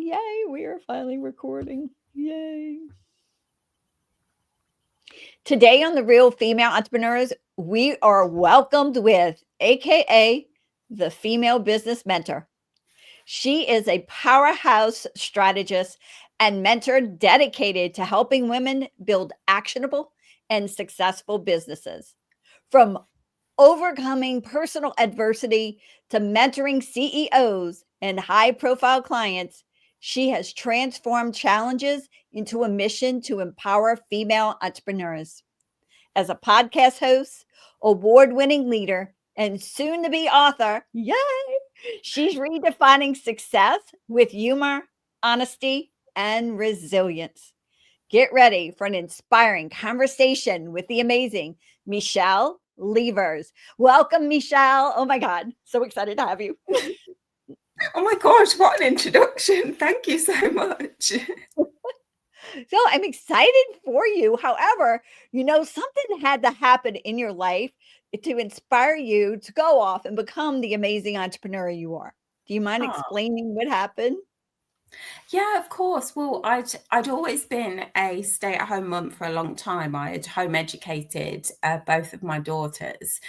Yay, we are finally recording. Yay. Today on The Real Female Entrepreneurs, we are welcomed with AKA the Female Business Mentor. She is a powerhouse strategist and mentor dedicated to helping women build actionable and successful businesses. From overcoming personal adversity to mentoring CEOs and high profile clients, she has transformed challenges into a mission to empower female entrepreneurs. As a podcast host, award winning leader, and soon to be author, yay! She's redefining success with humor, honesty, and resilience. Get ready for an inspiring conversation with the amazing Michelle Leivars. Welcome, Michelle. Oh my God, so excited to have you. Oh my gosh, what an introduction. Thank you so much. So I'm excited for you. However, something had to happen in your life to inspire you to go off and become the amazing entrepreneur you are. Do you mind Oh, explaining what happened? yeah, of course. Well, I'd always been a stay-at-home mum for a long time. I had home educated both of my daughters.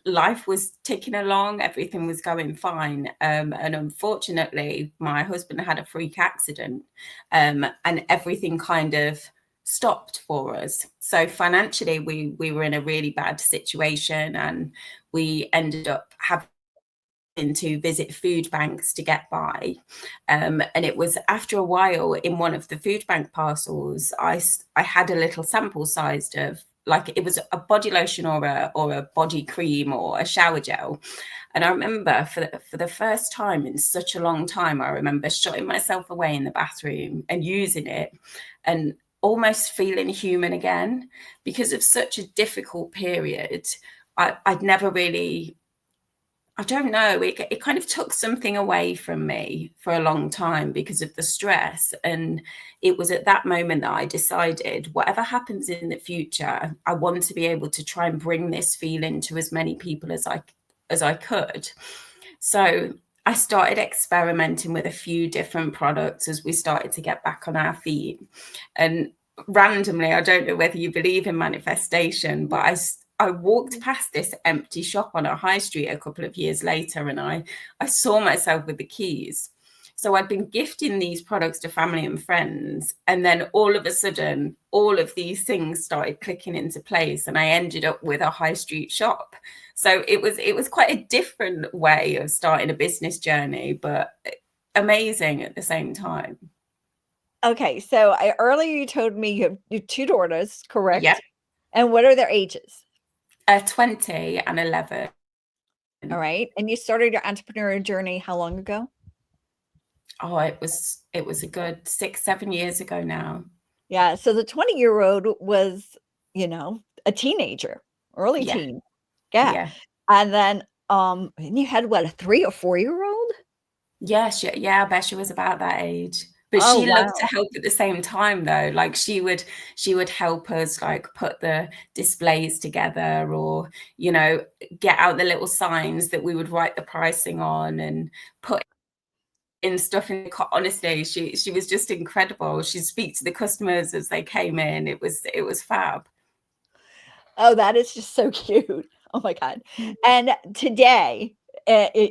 Life was ticking along, everything was going fine. And unfortunately, my husband had a freak accident, and everything kind of stopped for us. So financially, we were in a really bad situation, and we ended up having to visit food banks to get by. And it was after a while in one of the food bank parcels, I had a little sample sized of, like, it was a body lotion or a body cream or a shower gel. And I remember for the first time in such a long time, I remember shutting myself away in the bathroom and using it and almost feeling human again. Because of such a difficult period, I'd never really, I don't know, it kind of took something away from me for a long time because of the stress. And it was at that moment that I decided, whatever happens in the future, I want to be able to try and bring this feeling to as many people as I could. So I started experimenting with a few different products as we started to get back on our feet. And randomly, I don't know whether you believe in manifestation, but I walked past this empty shop on a high street a couple of years later, and I saw myself with the keys. So I'd been gifting these products to family and friends, and then all of a sudden, all of these things started clicking into place, and I ended up with a high street shop. So it was quite a different way of starting a business journey, but amazing at the same time. Okay, so earlier you told me you have two daughters, correct? Yeah, And what are their ages? 20 and 11. All right. And you started your entrepreneurial journey how long ago? Oh, it was a good 6-7 years ago now. Yeah. So the 20-year-old was, a teenager, early Yeah, teen. Yeah. yeah. And then and you had what, a 3 or 4-year-old? Yeah, I bet she was about that age. But Oh, she loved to wow. help at the same time though. Like she would help us like put the displays together, or, get out the little signs that we would write the pricing on and put in stuff in. Honestly, she was just incredible. She'd speak to the customers as they came in. It was fab. Oh, that is just so cute. Oh my God. And today,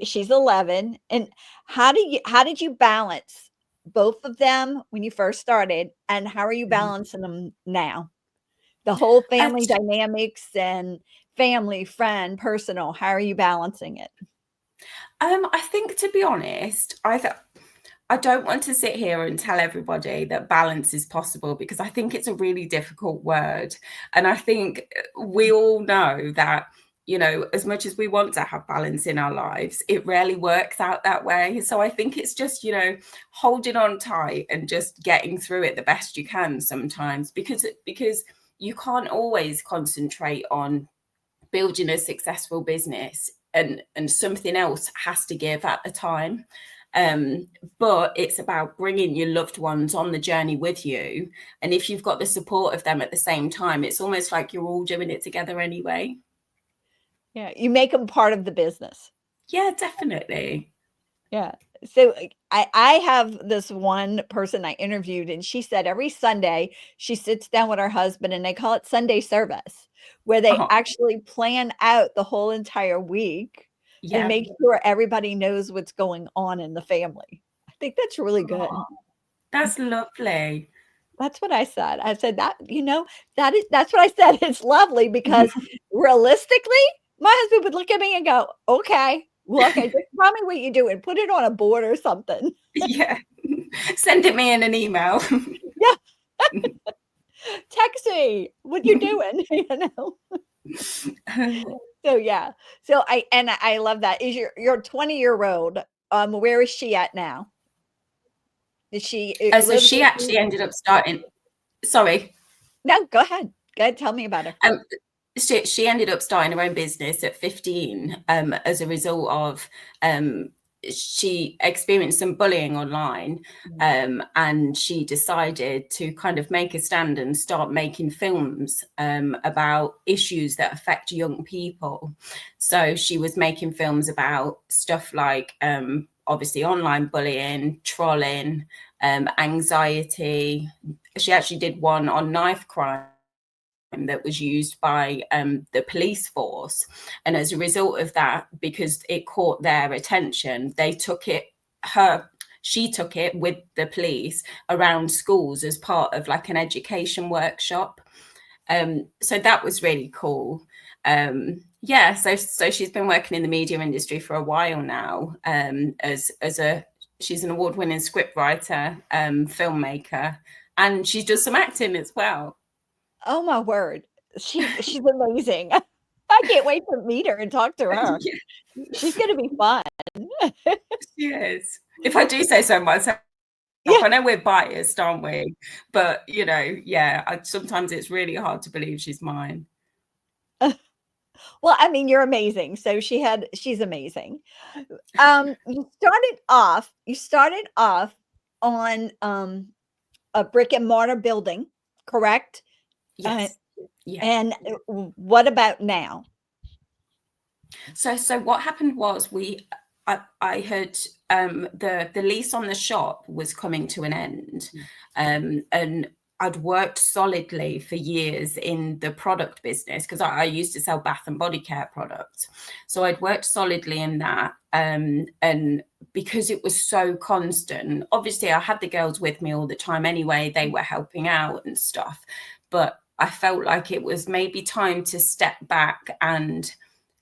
she's 11. And how did you balance both of them when you first started, and how are you Mhm. balancing them now? The whole Uh, family dynamics and family, friend, personal, how are you balancing it? I think, to be honest, I don't want to sit here and tell everybody that balance is possible, because I think it's a really difficult word. And I think we all know that, as much as we want to have balance in our lives, it rarely works out that way. So I think it's just, holding on tight and just getting through it the best you can sometimes, because you can't always concentrate on building a successful business, and something else has to give at the time. But it's about bringing your loved ones on the journey with you, and if you've got the support of them at the same time, it's almost like you're all doing it together anyway. Yeah, you make them part of the business. Yeah, definitely. Yeah. So I have this one person I interviewed, and she said every Sunday she sits down with her husband, and they call it Sunday service, where they Oh, actually plan out the whole entire week and yeah. make sure everybody knows what's going on in the family. I think that's really good. Oh, that's lovely. That's what I said. I said that, that's what I said. It's lovely because realistically, my husband would look at me and go, okay, well, okay, just tell me what you do and put it on a board or something. Yeah. Send it me in an email. Yeah. Text me what you're doing, So yeah. So I love that. Is your 20-year-old, where is she at now? Is she So lives she with you? actually ended up starting, sorry. No, go ahead. Go ahead, tell me about her. Um, she ended up starting her own business at 15 as a result of she experienced some bullying online, and she decided to kind of make a stand and start making films about issues that affect young people. So she was making films about stuff like obviously online bullying, trolling, anxiety. She actually did one on knife crime that was used by the police force, and as a result of that, because it caught their attention, she took it with the police around schools as part of like an education workshop. So that was really cool. Yeah, so she's been working in the media industry for a while now, she's an award-winning scriptwriter, filmmaker, and she does some acting as well. Oh my word. She's amazing. I can't wait to meet her and talk to her. Yeah, She's gonna be fun. she is. If I do say so myself, Yeah. I know we're biased, aren't we? But yeah, sometimes it's really hard to believe she's mine. Well, I mean, you're amazing. So she's amazing. You started off on a brick-and-mortar building, correct? Uh, Yes. Yeah. and what about now? So what happened was I heard the lease on the shop was coming to an end, and I'd worked solidly for years in the product business because I used to sell bath and body care products. So I'd worked solidly in that, and because it was so constant, obviously I had the girls with me all the time anyway. They were helping out and stuff, but I felt like it was maybe time to step back and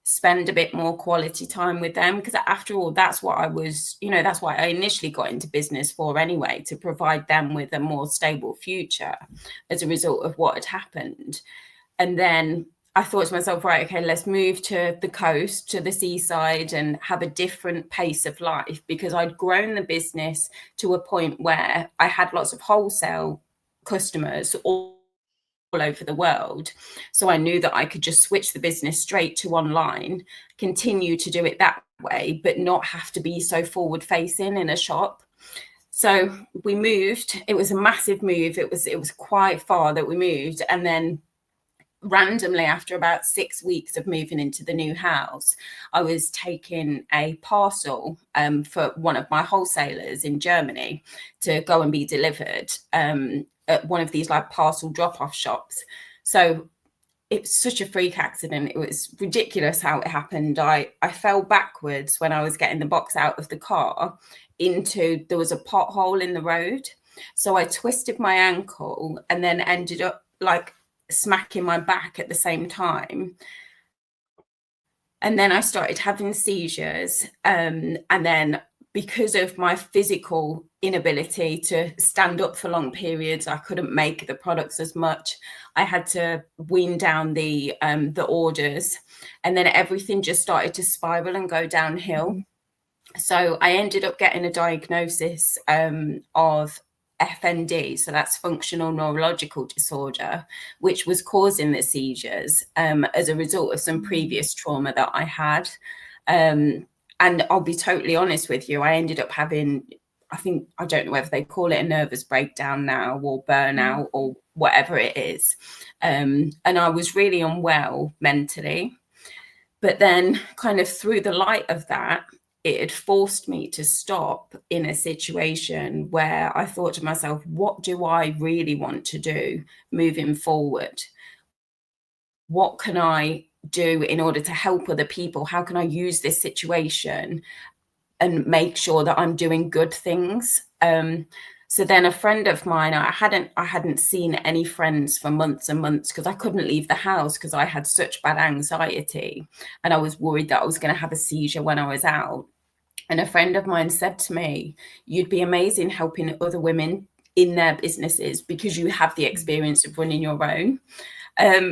spend a bit more quality time with them, because after all, that's what that's why I initially got into business for anyway, to provide them with a more stable future as a result of what had happened. And then I thought to myself, right, okay, let's move to the coast, to the seaside, and have a different pace of life, because I'd grown the business to a point where I had lots of wholesale customers all over the world. So I knew that I could just switch the business straight to online, continue to do it that way, but not have to be so forward facing in a shop. So we moved. It was a massive move. It was quite far that we moved. And then randomly, after about 6 weeks of moving into the new house, I was taking a parcel for one of my wholesalers in Germany to go and be delivered at one of these like parcel drop-off shops. So it was such a freak accident. It was ridiculous how it happened. I fell backwards when I was getting the box out of the car there was a pothole in the road. So I twisted my ankle and then ended up like smacking my back at the same time. And then I started having seizures. And then because of my physical inability to stand up for long periods, I couldn't make the products as much. I had to wean down the orders, and then everything just started to spiral and go downhill. So I ended up getting a diagnosis of FND, so that's functional neurological disorder, which was causing the seizures as a result of some previous trauma that I had. And I'll be totally honest with you, I ended up having, I don't know whether they call it a nervous breakdown now or burnout or whatever it is. And I was really unwell mentally. But then kind of through the light of that, it had forced me to stop in a situation where I thought to myself, what do I really want to do moving forward? What can I do in order to help other people? How can I use this situation and make sure that I'm doing good things? So then a friend of mine, I hadn't seen any friends for months and months because I couldn't leave the house because I had such bad anxiety and I was worried that I was going to have a seizure when I was out. And a friend of mine said to me, you'd be amazing helping other women in their businesses because you have the experience of running your own.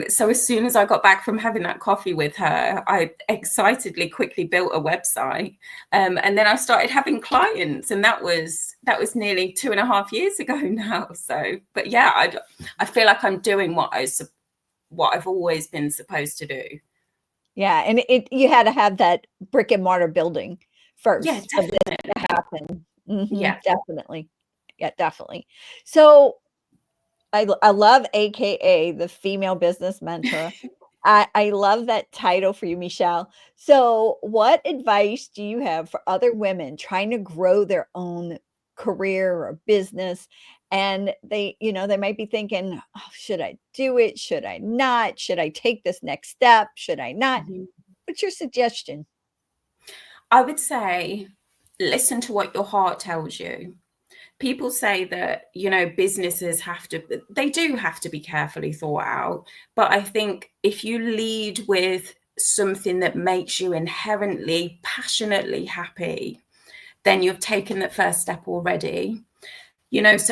So as soon as I got back from having that coffee with her, I excitedly quickly built a website. And then I started having clients, and that was nearly 2.5 years ago now. So, but yeah, I feel like I'm doing what I've always been supposed to do. Yeah, and you had to have that brick and mortar building first Yeah, for this definitely. to happen. Yeah. Definitely. Yeah, definitely. So I love AKA the female business mentor. I love that title for you, Michelle. So what advice do you have for other women trying to grow their own career or business? And they might be thinking, oh, should I do it? Should I not? Should I take this next step? Should I not? Mhm. What's your suggestion? I would say listen to what your heart tells you. People say that, businesses they do have to be carefully thought out. But I think if you lead with something that makes you inherently, passionately happy, then you've taken the first step already.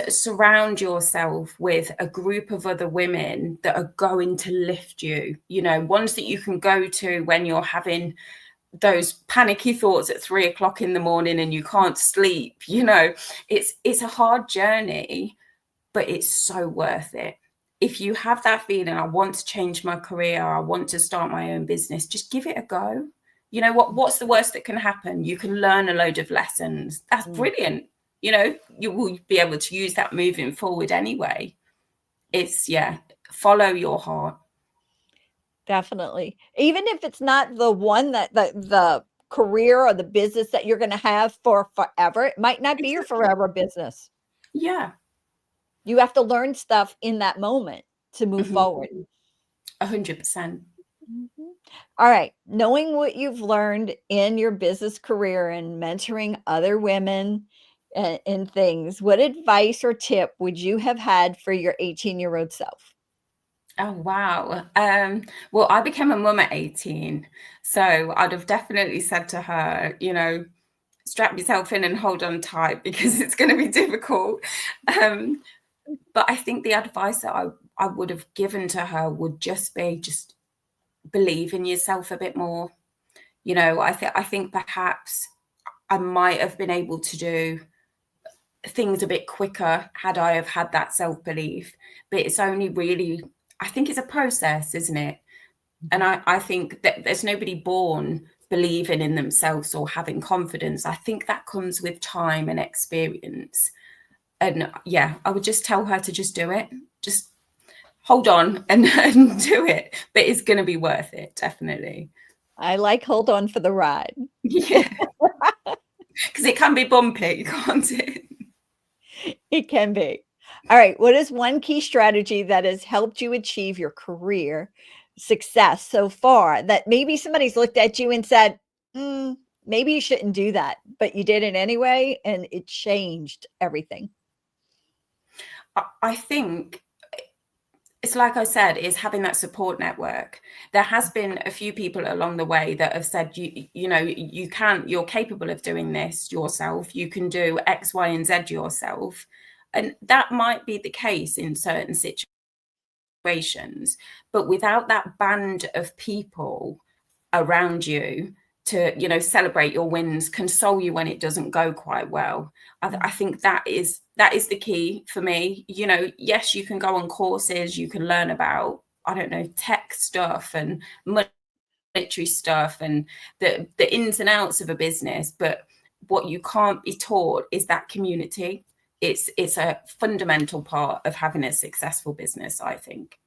Surround yourself with a group of other women that are going to lift you, ones that you can go to when you're having those panicky thoughts at 3 o'clock in the morning and you can't sleep. It's a hard journey, but it's so worth it. If you have that feeling, I want to change my career, I want to start my own business, just give it a go. What's the worst that can happen? You can learn a load of lessons. That's brilliant. You will be able to use that moving forward anyway. Follow your heart. Definitely. Even if it's not the one that the career or the business that you're gonna have for forever, it might not be your Exactly. forever business. Yeah. You have to learn stuff in that moment to move forward. 100%. Mhm. All right. Knowing what you've learned in your business career and mentoring other women and things, what advice or tip would you have had for your 18-year-old self? Oh, wow. Well, I became a mum at 18. So I'd have definitely said to her, strap yourself in and hold on tight because it's going to be difficult. But I think the advice that I would have given to her would just be believe in yourself a bit more. I think perhaps I might have been able to do things a bit quicker had I have had that self-belief. But it's only really, I think it's a process, isn't it? And I think that there's nobody born believing in themselves or having confidence. I think that comes with time and experience. And yeah, I would just tell her to just do it. Just hold on and do it. But it's going to be worth it, definitely. I like hold on for the ride. Yeah. Because it can be bumpy, can't it? It can be. All right. What is one key strategy that has helped you achieve your career success so far that maybe somebody's looked at you and said, maybe you shouldn't do that, but you did it anyway and it changed everything? I think it's like I said, is having that support network. There has been a few people along the way that have said, you're capable of doing this yourself. You can do X, Y, and Z yourself. And that might be the case in certain situations, but without that band of people around you to celebrate your wins, console you when it doesn't go quite well, I think that is the key for me. Yes, you can go on courses, you can learn about, I don't know, tech stuff and monetary stuff and the ins and outs of a business, but what you can't be taught is that community. It's a fundamental part of having a successful business, I think.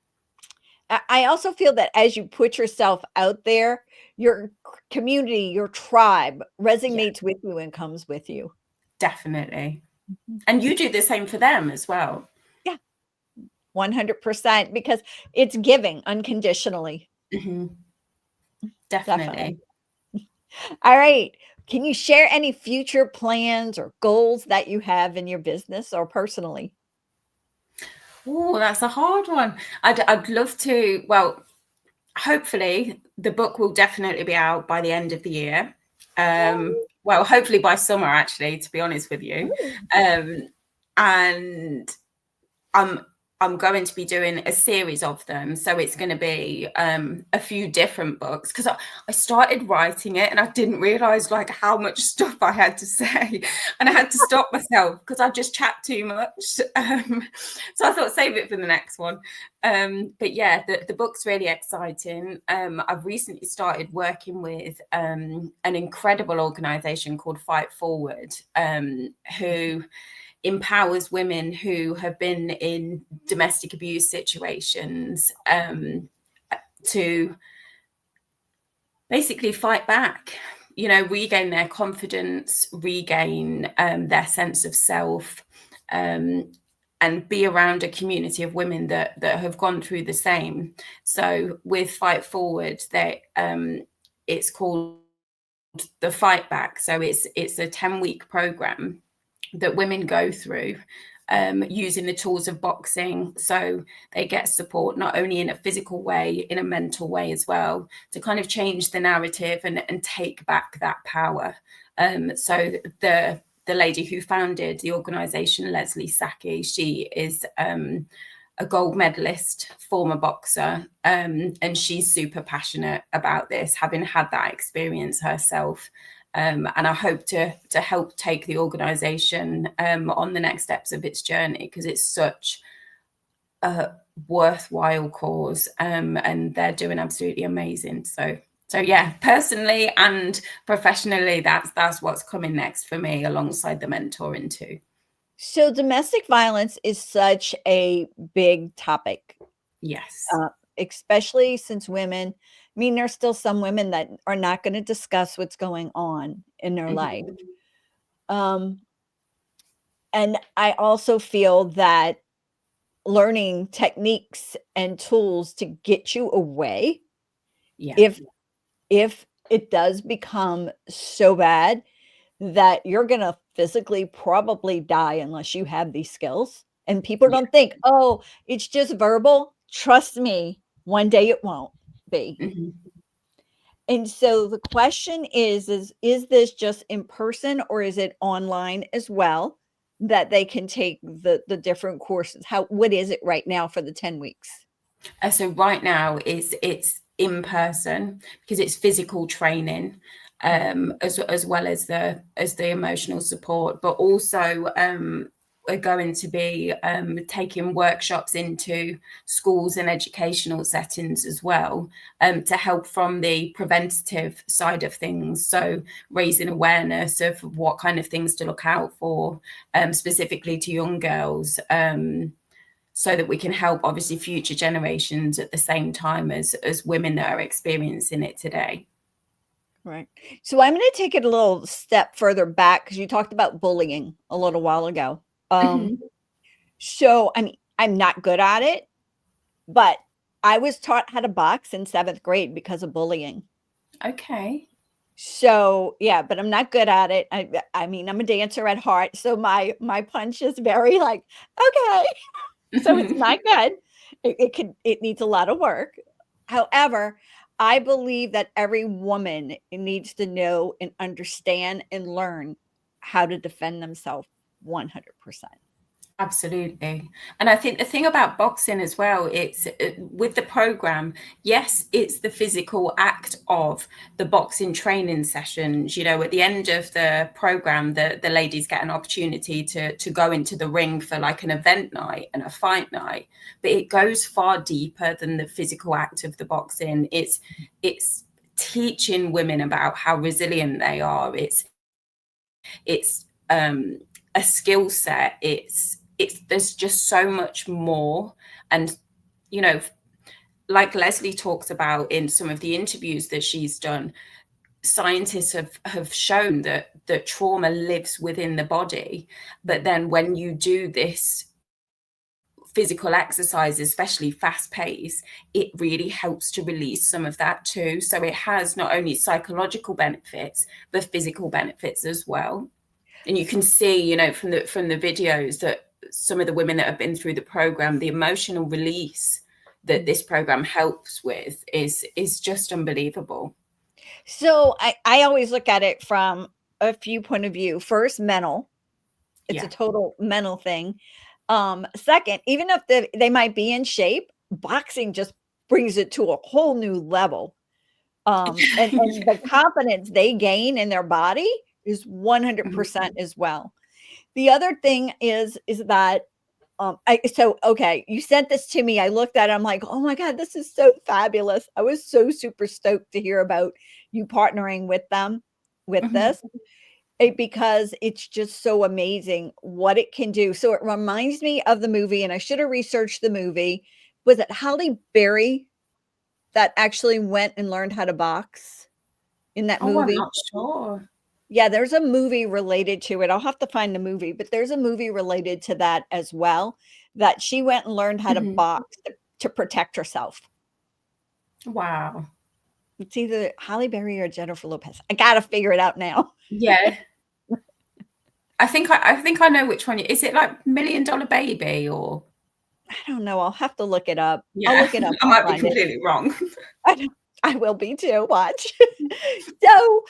I also feel that as you put yourself out there, you're community, your tribe resonates with you and comes with you. Definitely. And you do the same for them as well. Yeah, 100%, because it's giving unconditionally. Mm-hmm. Definitely. Definitely. All right. Can you share any future plans or goals that you have in your business or personally? Oh, that's a hard one. I'd love to. Well, hopefully the book will definitely be out by the end of the year. Well, hopefully by summer, actually, to be honest with you. And I'm going to be doing a series of them. So it's going to be a few different books, because I started writing it and I didn't realize like how much stuff I had to say, and I had to stop myself because I just chat too much. So I thought save it for the next one. But yeah, the book's really exciting. I've recently started working with an incredible organization called Fight Forward, who empowers women who have been in domestic abuse situations to basically fight back, regain their confidence, regain their sense of self, and be around a community of women that have gone through the same. So with Fight Forward, it's called the Fight Back. So it's a 10-week program that women go through using the tools of boxing. So they get support not only in a physical way, in a mental way as well, to kind of change the narrative and take back that power. So the lady who founded the organization, Leslie Saki, she is a gold medalist, former boxer, and she's super passionate about this, having had that experience herself. And I hope to help take the organization on the next steps of its journey, because it's such a worthwhile cause, and they're doing absolutely amazing. So yeah, personally and professionally, that's what's coming next for me, alongside the mentoring too. So domestic violence is such a big topic, Yes. especially since women, I mean, there's still some women that are not going to discuss what's going on in their life. And I also feel that learning techniques and tools to get you away, Yeah. if it does become so bad that you're going to physically probably die unless you have these skills. And people don't think, oh, it's just verbal. Trust me, one day it won't be. Mm-hmm. And so the question is this just in person, or is it online as well, that they can take the different courses? What is it right now for the 10 weeks? So right now it's in person, because it's physical training, as well as the emotional support, but also we're going to be taking workshops into schools and educational settings as well, to help from the preventative side of things. So raising awareness of what kind of things to look out for, specifically to young girls, so that we can help obviously future generations at the same time as women that are experiencing it today. Right. So I'm going to take it a little step further back, because you talked about bullying a little while ago. So I mean, I'm not good at it, but I was taught how to box in 7th grade because of bullying. Okay. So yeah, but I'm not good at it. I mean, I'm a dancer at heart, so my punch is very like, okay. So it's not good. It needs a lot of work. However, I believe that every woman needs to know and understand and learn how to defend themselves 100%. Absolutely. And I think the thing about boxing as well, it's with the program, yes, it's the physical act of the boxing training sessions. At the end of the program, the ladies get an opportunity to go into the ring for like an event night and a fight night. But it goes far deeper than the physical act of the boxing. It's teaching women about how resilient they are. It's a skill set. There's just so much more. And like Leslie talks about in some of the interviews that she's done, scientists have shown that trauma lives within the body, but then when you do this physical exercise, especially fast pace, it really helps to release some of that too. So it has not only psychological benefits, but physical benefits as well. And you can see, you know, from the videos that some of the women that have been through the program, the emotional release that this program helps with is just unbelievable. So I always look at it from a few point of view. First, mental. It's a Yeah. total mental thing. Second, even if they might be in shape, boxing just brings it to a whole new level. And the Yeah. confidence they gain in their body is Mhm. 100% as well. The other thing is that okay, you sent this to me. I looked at it, I'm like, oh my God, this is so fabulous. I was so super stoked to hear about you partnering with them with Mhm. this. Because it's just so amazing what it can do. So it reminds me of the movie, and I should have researched the movie. Was it Halle Berry that actually went and learned how to box in that Oh, I'm movie? not sure. Yeah, there's a movie related to it. I'll have to find the movie, but there's a movie related to that as well, that she went and learned how to Mhm. box to protect herself. Wow. It's either Halle Berry or Jennifer Lopez. I gotta figure it out now. Yeah. I think I know which one. Is it like Million Dollar Baby or? I don't know. I'll have to look it up. I'll Yeah, look it up. I I'll might be find it. completely wrong. I know. I will be too, watch. So,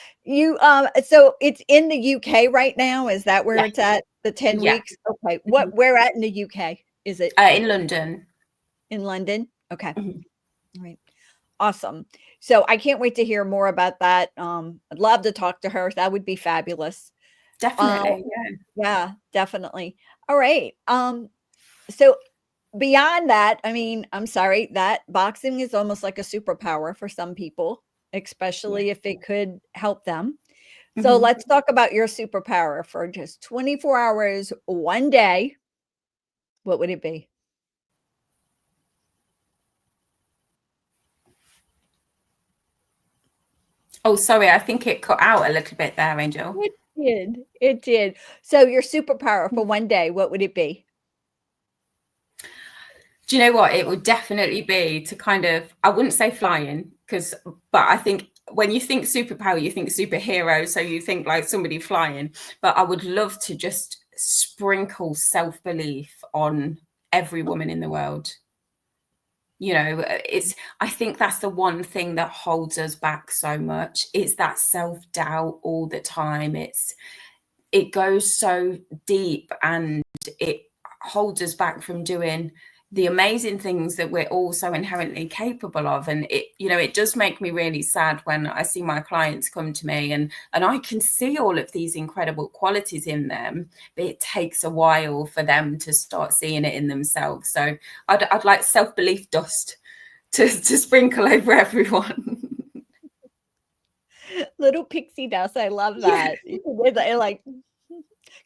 so it's in the UK right now, is that where Yeah, it's at? The 10 yeah. weeks? Okay. Mhm. Where at in the UK? Is it In London. in London? Okay. Mhm. All right. Awesome. So I can't wait to hear more about that. I'd love to talk to her. That would be fabulous. Uh, Definitely, yeah. yeah, definitely. All right. So beyond that, I mean, I'm sorry, that boxing is almost like a superpower for some people, Yeah. especially if it could help them. So Mhm. let's talk about your superpower for just 24 hours, one day. What would it be? Oh, sorry, I think it cut out a little bit there, Angel. It did. It did. So your superpower for one day, what would it be? Do you know what? It would definitely be to kind of, I wouldn't say flying, but I think when you think superpower, you think superhero, so you think like somebody flying. But I would love to just sprinkle self-belief on every woman in the world. You know, I think that's the one thing that holds us back so much. It's that self-doubt all the time. It goes so deep and it holds us back from doing the amazing things that we're all so inherently capable of. And it, you know, it does make me really sad when I see my clients come to me and I can see all of these incredible qualities in them, but it takes a while for them to start seeing it in themselves. So I'd like self-belief dust to sprinkle over everyone. Little pixie dust. I love Yeah. that. Like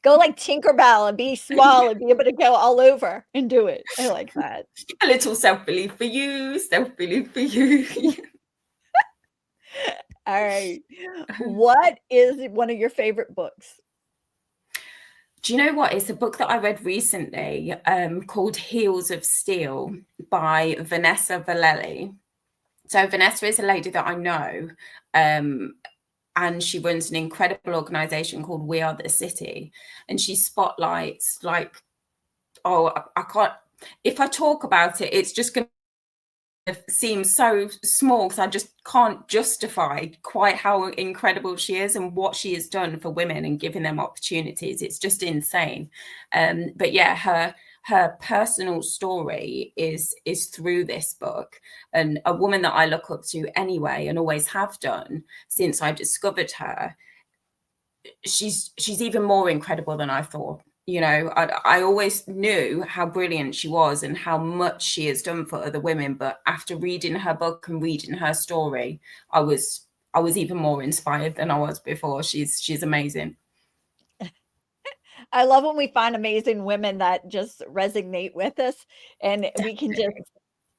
go like Tinkerbell and be small and be able to go all over and do it. I like that. A little self-belief for you, self-belief for you. All right. What is one of your favorite books? Do you know what? It's a book that I read recently called Heels of Steel by Vanessa Vallely. So Vanessa is a lady that I know, um, and she runs an incredible organization called We Are the City, and she spotlights like, oh, I can't. If I talk about it, it's just going seems so small because I just can't justify quite how incredible she is and what she has done for women and giving them opportunities. It's just insane. But yeah, her personal story is through this book, and a woman that I look up to anyway and always have done since I discovered her. She's even more incredible than I thought. You know, I always knew how brilliant she was and how much she has done for other women, but after reading her book and reading her story, I was even more inspired than I was before. She's amazing. I love when we find amazing women that just resonate with us and we can just Definitely.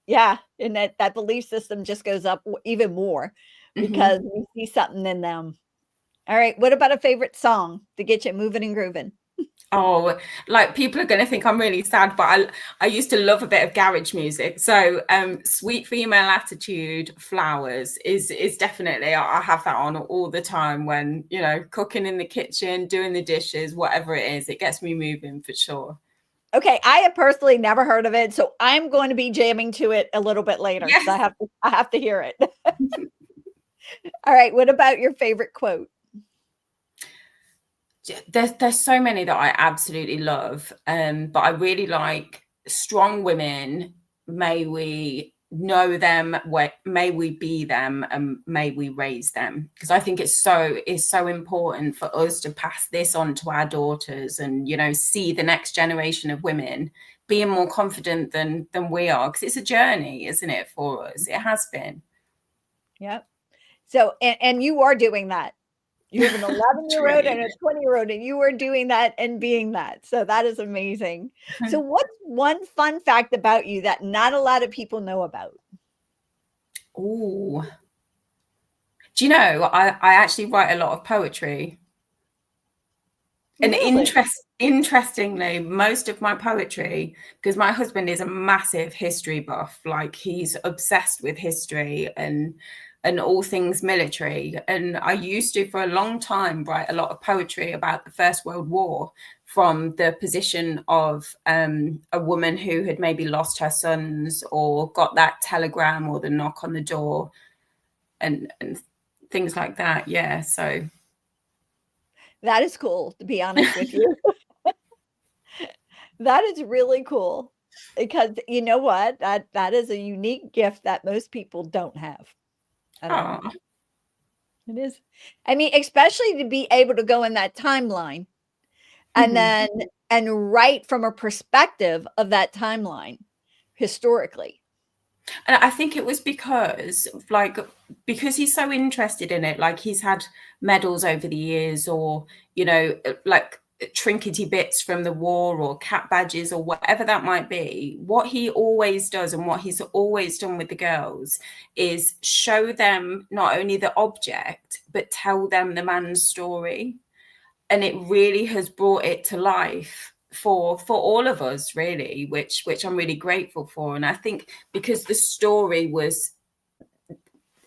yeah, and that belief system just goes up even more. because we see something in them. All right. What about a favorite song to get you moving and grooving? Oh, like people are going to think I'm really sad, but I used to love a bit of garage music. So Sweet Female Attitude, Flowers is definitely, I have that on all the time when, you know, cooking in the kitchen, doing the dishes, whatever it is, it gets me moving for sure. Okay, I have personally never heard of it, so I'm going to be jamming to it a little bit later because Yes. I have to hear it. All right, what about your favorite quote? There's so many that I absolutely love, but I really like strong women. May we know them, may we be them, and may we raise them. Because I think it's so important for us to pass this on to our daughters, and you know, see the next generation of women being more confident than we are. Because it's a journey, isn't it, for us? It has been. Yep. So, and you are doing that. You have an 11-year-old and a 20-year-old, and you are doing that and being that. So that is amazing. So what's one fun fact about you that not a lot of people know about? Oh, do you know, I actually write a lot of poetry. And Really? interestingly, most of my poetry, because my husband is a massive history buff, like he's obsessed with history and all things military. And I used to, for a long time, write a lot of poetry about the First World War from the position of a woman who had maybe lost her sons or got that telegram or the knock on the door and things like that. Yeah, so That is cool, to be honest with you. That is really cool because you know what? That is a unique gift that most people don't have at all. oh, It is. I mean, especially to be able to go in that timeline and then and write from a perspective of that timeline historically. And I think it was because he's so interested in it, like he's had medals over the years, or you know, like trinkety bits from the war or cap badges or whatever that might be. What he always does, and what he's always done with the girls, is show them not only the object but tell them the man's story. And it really has brought it to life for all of us, really, which I'm really grateful for. And I think because the story was,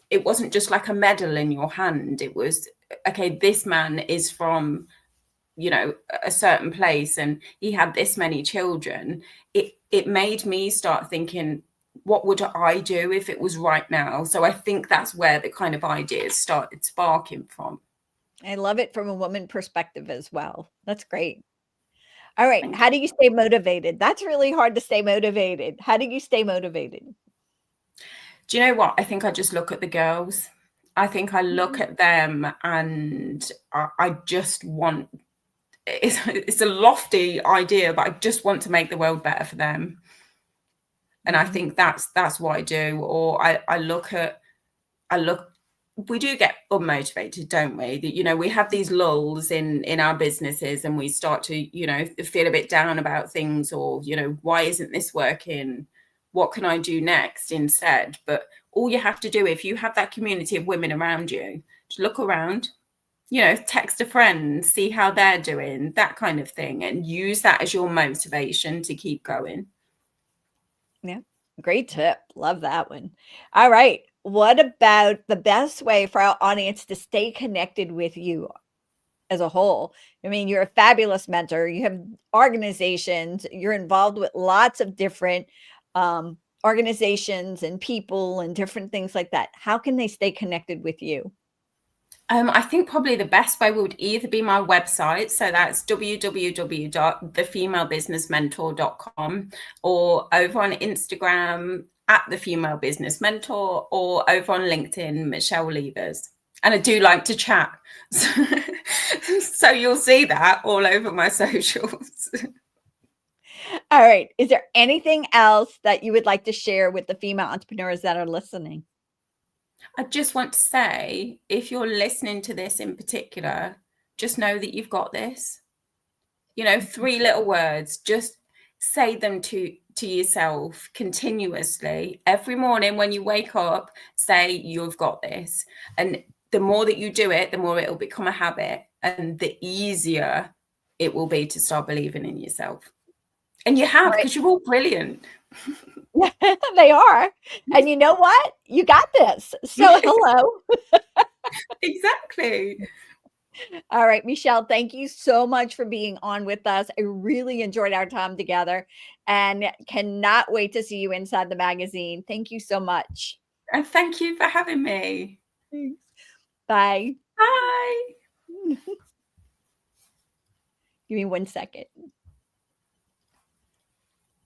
it wasn't just like a medal in your hand. It was, okay, this man is from, you know, a certain place and he had this many children. It made me start thinking, what would I do if it was right now? So I think that's where the kind of ideas started sparking from. I love it from a woman perspective as well. That's great. All right. How do you stay motivated? That's really hard to stay motivated. How do you stay motivated? Do you know what? I think I just look at the girls. I think I look at them and I just want, it's a lofty idea, but I just want to make the world better for them. And I think that's what I do. Or I look, we do get unmotivated, don't we? That, you know, we have these lulls in our businesses and we start to, you know, feel a bit down about things, or, you know, why isn't this working? What can I do next instead? But all you have to do, if you have that community of women around you, just look around, you know, text a friend, see how they're doing, that kind of thing, and use that as your motivation to keep going. Yeah. Great tip. Love that one. All right. What about the best way for our audience to stay connected with you as a whole? I mean, you're a fabulous mentor. You have organizations. You're involved with lots of different organizations and people and different things like that. How can they stay connected with you? I think probably the best way would either be my website, so that's www.thefemalebusinessmentor.com, or over on Instagram at The Female Business Mentor, or over on LinkedIn, Michelle Leivars. And I do like to chat. So you'll see that all over my socials. All right. Is there anything else that you would like to share with the female entrepreneurs that are listening? I just want to say, if you're listening to this in particular, just know that you've got this. You know, 3 little words, just say them to to yourself continuously every morning when you wake up, say, you've got this. And the more that you do it, the more it'll become a habit, and the easier it will be to start believing in yourself. And you have, because you're all brilliant. They are. And you know what? You got this. So hello. Exactly. All right, Michelle, thank you so much for being on with us. I really enjoyed our time together and cannot wait to see you inside the magazine. Thank you so much. And thank you for having me. Thanks. Bye. Bye. Give me 1 second.